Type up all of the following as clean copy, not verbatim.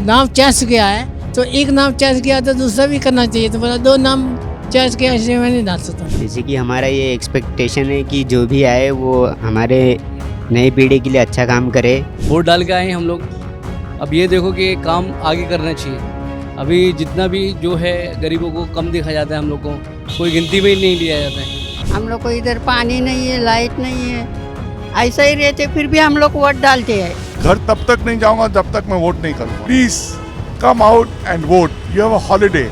नाम चॉइस किया है तो एक नाम चॉइस किया तो दूसरा भी करना चाहिए, तो बोला दो नाम चॉइस किया इसलिए मैं नहीं डाल सकता। जैसे कि हमारा ये एक्सपेक्टेशन है कि जो भी आए वो हमारे नई पीढ़ी के लिए अच्छा काम करे। वोट डाल के आए हैं हम लोग। अब ये देखो कि काम आगे करना चाहिए। अभी जितना भी जो है गरीबों को कम देखा जाता है, हम लोग को कोई गिनती में ही नहीं लिया जाता है। हम लोग को इधर पानी नहीं है, लाइट नहीं है, ऐसा ही रहते, फिर भी हम लोग वोट डालते हैं। घर तब तक नहीं जाऊंगा जब तक मैं वोट नहीं करूंगा। Please come out and vote. You have a holiday,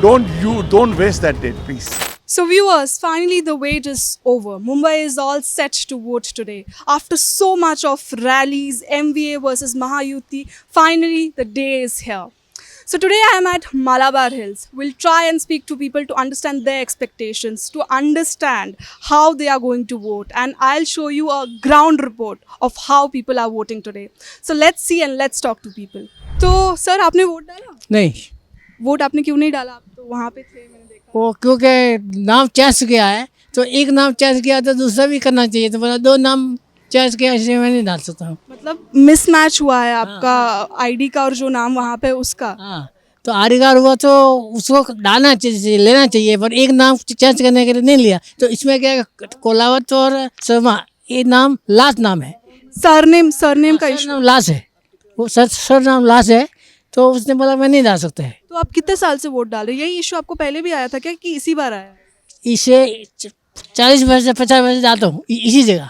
don't waste that date please. So viewers, finally the wait is over. Mumbai is all set to vote today. After so much of rallies, MVA versus Mahayuti, finally the day is here. So today I am at Malabar Hills. We'll try and speak to people to understand their expectations, to understand how they are going to vote, and I'll show you a ground report of how people are voting today. So let's see and let's talk to people. तो sir आपने vote डाला? नहीं, vote आपने क्यों नहीं डाला? आप तो वहाँ पे थे, मैंने देखा। वो क्योंकि नाम चॉइस किया है तो एक नाम चॉइस किया तो दूसरा भी करना चाहिए, तो बोला दो नाम चॉइस किया इसलिए मैं नहीं डाल सकता हूँ। मतलब मिसमैच हुआ है आपका आईडी का और जो नाम वहाँ पे उसका। हाँ, तो आधिकार हुआ तो उसको डालना चाहिए, लेना चाहिए, पर एक नाम चेंज करने के लिए नहीं लिया। तो इसमें क्या है, कोलावत और शर्मा ये नाम लास्ट नाम है। सरनेम का इशू। नाम लास्ट है, वो सर नाम लास्ट है, तो उसने बोला मैं नहीं डाल सकता है। तो आप कितने साल से वोट डाल रहे हैं? यही इशू आपको पहले भी आया था क्या कि इसी बार आया? इसे 40 वर्ष से 50 वर्ष से डालता हूँ इसी जगह।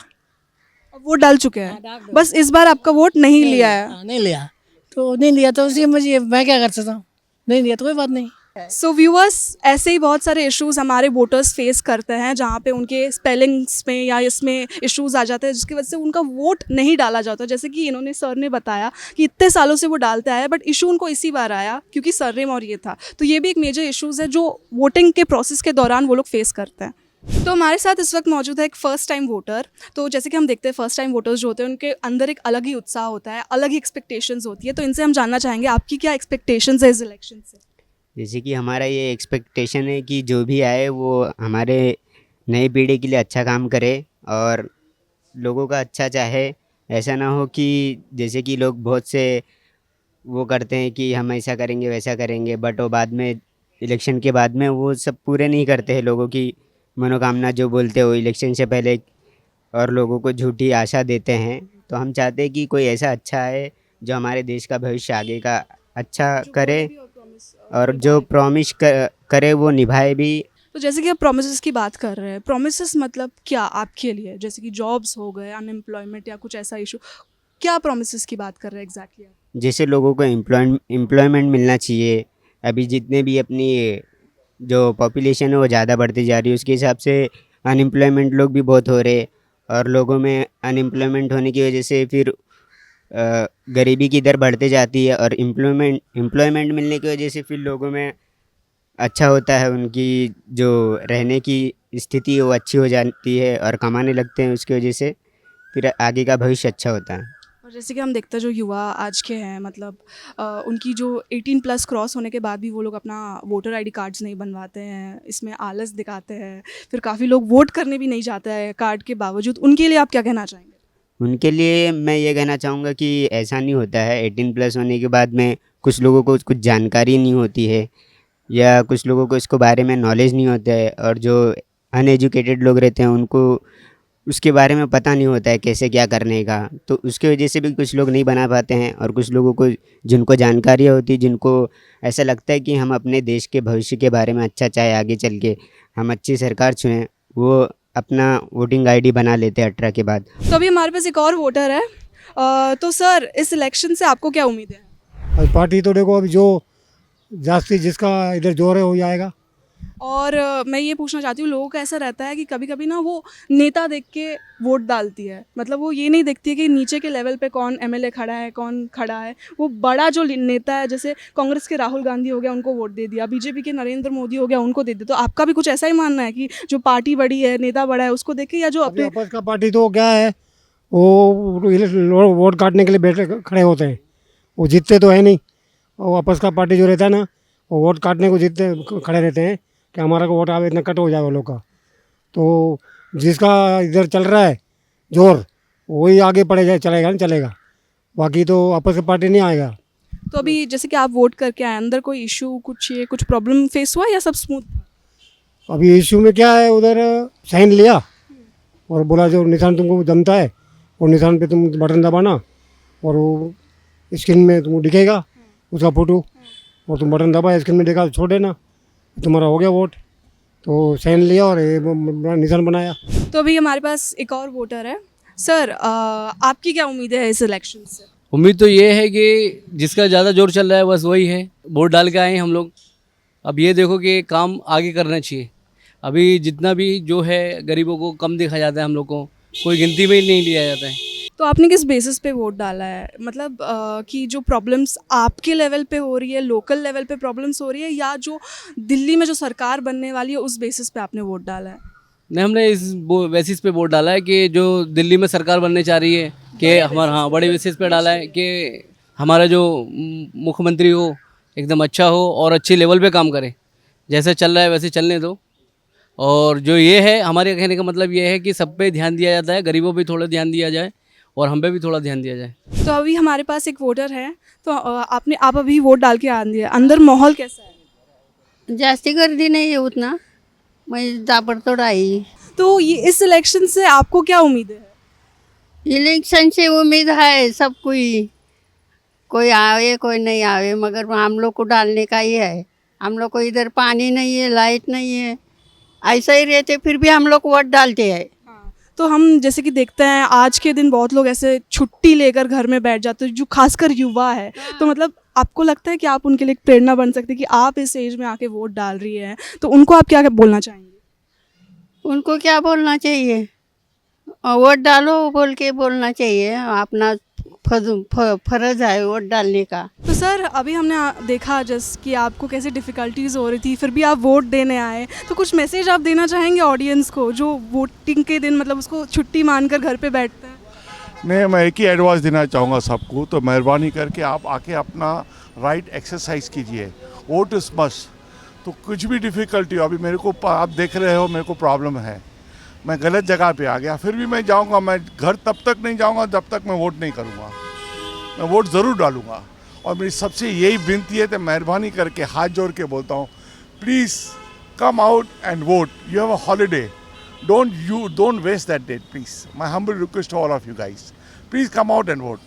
अब वोट डाल चुके हैं, बस इस बार आपका वोट नहीं लिया है। नहीं लिया तो नहीं लिया, तो उसी मुझे मैं क्या कर सकता हूँ, नहीं लिया तो कोई बात नहीं। सो व्यूअर्स, ऐसे ही बहुत सारे इश्यूज हमारे वोटर्स फेस करते हैं जहाँ पे उनके स्पेलिंग्स में या इसमें इश्यूज आ जाते हैं जिसकी वजह से उनका वोट नहीं डाला जाता। जैसे कि इन्होंने सर ने बताया कि इतने सालों से वो डालते आए, बट इशू उनको इसी बार आया क्योंकि सरनेम और ये था। तो ये भी एक मेजर इशूज़ है जो वोटिंग के प्रोसेस के दौरान वो लोग फेस करते हैं। तो हमारे साथ इस वक्त मौजूद है एक फ़र्स्ट टाइम वोटर। तो जैसे कि हम देखते हैं फर्स्ट टाइम वोटर्स जो होते हैं उनके अंदर एक अलग ही उत्साह होता है, अलग ही एक्सपेक्टेशंस होती है। तो इनसे हम जानना चाहेंगे आपकी क्या एक्सपेक्टेशंस है इस इलेक्शन से। जैसे कि हमारा ये एक्सपेक्टेशन है कि जो भी आए वो हमारे नई पीढ़ी के लिए अच्छा काम करे और लोगों का अच्छा चाहे। ऐसा ना हो कि जैसे कि लोग बहुत से वो करते हैं कि हम ऐसा करेंगे वैसा करेंगे, बट वो बाद में इलेक्शन के बाद में वो सब पूरे नहीं करते हैं लोगों की मनोकामना जो बोलते हो इलेक्शन से पहले, और लोगों को झूठी आशा देते हैं। तो हम चाहते हैं कि कोई ऐसा अच्छा है जो हमारे देश का भविष्य आगे का अच्छा करे और जो प्रॉमिस करे वो निभाए भी। तो जैसे कि आप प्रोमिसेस की बात कर रहे हैं, प्रोमिसेस मतलब क्या आपके लिए? जैसे कि जॉब्स हो गए, अनएम्प्लॉयमेंट या कुछ ऐसा इशू, क्या प्रोमिसेस की बात कर रहे हैं एग्जैक्टली आप? जैसे लोगों को एम्प्लॉयमेंट मिलना चाहिए। अभी जितने भी अपनी जो पॉपुलेशन है वो ज़्यादा बढ़ती जा रही है, उसके हिसाब से अनएम्प्लॉयमेंट लोग भी बहुत हो रहे, और लोगों में अनएम्प्लॉयमेंट होने की वजह से फिर गरीबी की दर बढ़ते जाती है, और एम्प्लॉयमेंट मिलने की वजह से फिर लोगों में अच्छा होता है, उनकी जो रहने की स्थिति वो अच्छी हो जाती है और कमाने लगते हैं, उसकी वजह से फिर आगे का भविष्य अच्छा होता है। और जैसे कि हम देखते हैं जो युवा आज के हैं, मतलब उनकी जो 18+ क्रॉस होने के बाद भी वो लोग अपना वोटर आईडी कार्ड्स नहीं बनवाते हैं, इसमें आलस दिखाते हैं, फिर काफ़ी लोग वोट करने भी नहीं जाते हैं कार्ड के बावजूद। उनके लिए आप क्या कहना चाहेंगे? उनके लिए मैं ये कहना चाहूँगा कि ऐसा नहीं होता है। 18+ होने के बाद में कुछ लोगों को कुछ जानकारी नहीं होती है या कुछ लोगों को इसको बारे में नॉलेज नहीं होता है, और जो अनएजुकेटेड लोग रहते हैं उनको उसके बारे में पता नहीं होता है कैसे क्या करने का, तो उसकी वजह से भी कुछ लोग नहीं बना पाते हैं। और कुछ लोगों को जिनको जानकारी होती है, जिनको ऐसा लगता है कि हम अपने देश के भविष्य के बारे में अच्छा चाहे आगे चल के हम अच्छी सरकार चुनें, वो अपना वोटिंग आईडी बना लेते हैं 18 के बाद। तो अभी हमारे पास एक और वोटर है। तो सर, इस इलेक्शन से आपको क्या उम्मीद है? अब पार्टी तो देखो, अभी जो जास्ती जिसका इधर जोर है वो आएगा। और मैं ये पूछना चाहती हूँ, लोगों का ऐसा रहता है कि कभी कभी ना वो नेता देख के वोट डालती है, मतलब वो ये नहीं देखती है कि नीचे के लेवल पे कौन एमएलए खड़ा है, कौन खड़ा है। वो बड़ा जो नेता है, जैसे कांग्रेस के राहुल गांधी हो गया, उनको वोट दे दिया, बीजेपी के नरेंद्र मोदी हो गया, उनको दे दिया। तो आपका भी कुछ ऐसा ही मानना है कि जो पार्टी बड़ी है, नेता बड़ा है, उसको देख के, या जो अभी अपने आपस का पार्टी तो क्या है, वो वोट काटने के लिए बैठे खड़े होते हैं, वो जीतते तो है नहीं। वो आपस का पार्टी जो रहता है ना, वो वोट काटने को जीतते खड़े रहते हैं कि हमारा को वोट आवे, इतना कट हो जाए वो लोग का। तो जिसका इधर चल रहा है जोर, वही आगे पड़े जाए, चलेगा नहीं चलेगा, बाकी तो आपस की पार्टी नहीं आएगा। तो अभी जैसे कि आप वोट करके आए, अंदर कोई इशू कुछ प्रॉब्लम फेस हुआ या सब स्मूथ? अभी इशू में क्या है, उधर साइन लिया और बोला जो निशान तुमको जमता है वो निशान पे तुम बटन दबाना और वो स्क्रीन में तुमको दिखेगा उसका फोटो, और तुम बटन दबाए स्क्रीन में देखा तो छोड़ देना, तुम्हारा हो गया वोट। तो साइन लिया और ये निशान बनाया। तो अभी हमारे पास एक और वोटर है। सर, आपकी क्या उम्मीद है इस इलेक्शन से? उम्मीद तो ये है कि जिसका ज़्यादा जोर चल रहा है बस वही है, वोट डाल के आए हैं हम लोग। अब ये देखो कि काम आगे करना चाहिए। अभी जितना भी जो है गरीबों को कम देखा जाता है, हम लोग को कोई गिनती में ही नहीं लिया जाता है। तो आपने किस बेसिस पे वोट डाला है? मतलब कि जो प्रॉब्लम्स आपके लेवल पे हो रही है, लोकल लेवल पे प्रॉब्लम्स हो रही है, या जो दिल्ली में जो सरकार बनने वाली है उस बेसिस पे आपने वोट डाला है? नहीं, हमने इस बेसिस पे वोट डाला है कि जो दिल्ली में सरकार बनने चाह रही है कि हमारा, हाँ, बड़े बेसिस पे डाला है कि हमारा जो मुख्यमंत्री हो एकदम अच्छा हो और अच्छे लेवल पे काम करे। जैसे चल रहा है वैसे चलने दो। और जो ये है, हमारे कहने का मतलब ये है कि सब पे ध्यान दिया जाता है, गरीबों पे थोड़ा ध्यान दिया जाए और हम पे भी थोड़ा ध्यान दिया जाए। तो अभी हमारे पास एक वोटर है। तो आप अभी वोट डाल के आ दिए, अंदर माहौल कैसा है? जास्ती गर्दी नहीं है उतना, मैं ताबड़तोड़ आई। तो ये इस इलेक्शन से आपको क्या उम्मीद है? इलेक्शन से उम्मीद है सब कोई आवे कोई नहीं आवे, मगर हम लोग को डालने का ही है। हम लोग को इधर पानी नहीं है, लाइट नहीं है, ऐसा ही रहते फिर भी हम लोग वोट डालते हैं। तो हम जैसे कि देखते हैं आज के दिन बहुत लोग ऐसे छुट्टी लेकर घर में बैठ जाते हैं, जो खासकर युवा है। तो मतलब आपको लगता है कि आप उनके लिए एक प्रेरणा बन सकते हैं कि आप इस एज में आके वोट डाल रही हैं, तो उनको आप क्या बोलना चाहेंगे? उनको क्या बोलना चाहिए? वोट डालो बोल के बोलना चाहिए, अपना फर्ज है वोट डालने का। तो सर, अभी हमने देखा जैसे कि आपको कैसे डिफ़िकल्टीज़ हो रही थी, फिर भी आप वोट देने आए। तो कुछ मैसेज आप देना चाहेंगे ऑडियंस को जो वोटिंग के दिन मतलब उसको छुट्टी मानकर घर पे बैठते हैं? नहीं, मैं एक ही एडवाइस देना चाहूँगा सबको, तो मेहरबानी करके आप आके अपना राइट एक्सरसाइज कीजिए। Vote is must. तो कुछ भी डिफ़िकल्टी हो, अभी मेरे को आप देख रहे हो मेरे को प्रॉब्लम है, मैं गलत जगह पे आ गया, फिर भी मैं जाऊंगा, मैं घर तब तक नहीं जाऊंगा जब तक मैं वोट नहीं करूंगा। मैं वोट ज़रूर डालूंगा। और मेरी सबसे यही विनती है, तो मेहरबानी करके हाथ जोड़ के बोलता हूँ, please come out and vote. You have a holiday, don't waste that date please. My humble request to all of you guys, please come out and vote.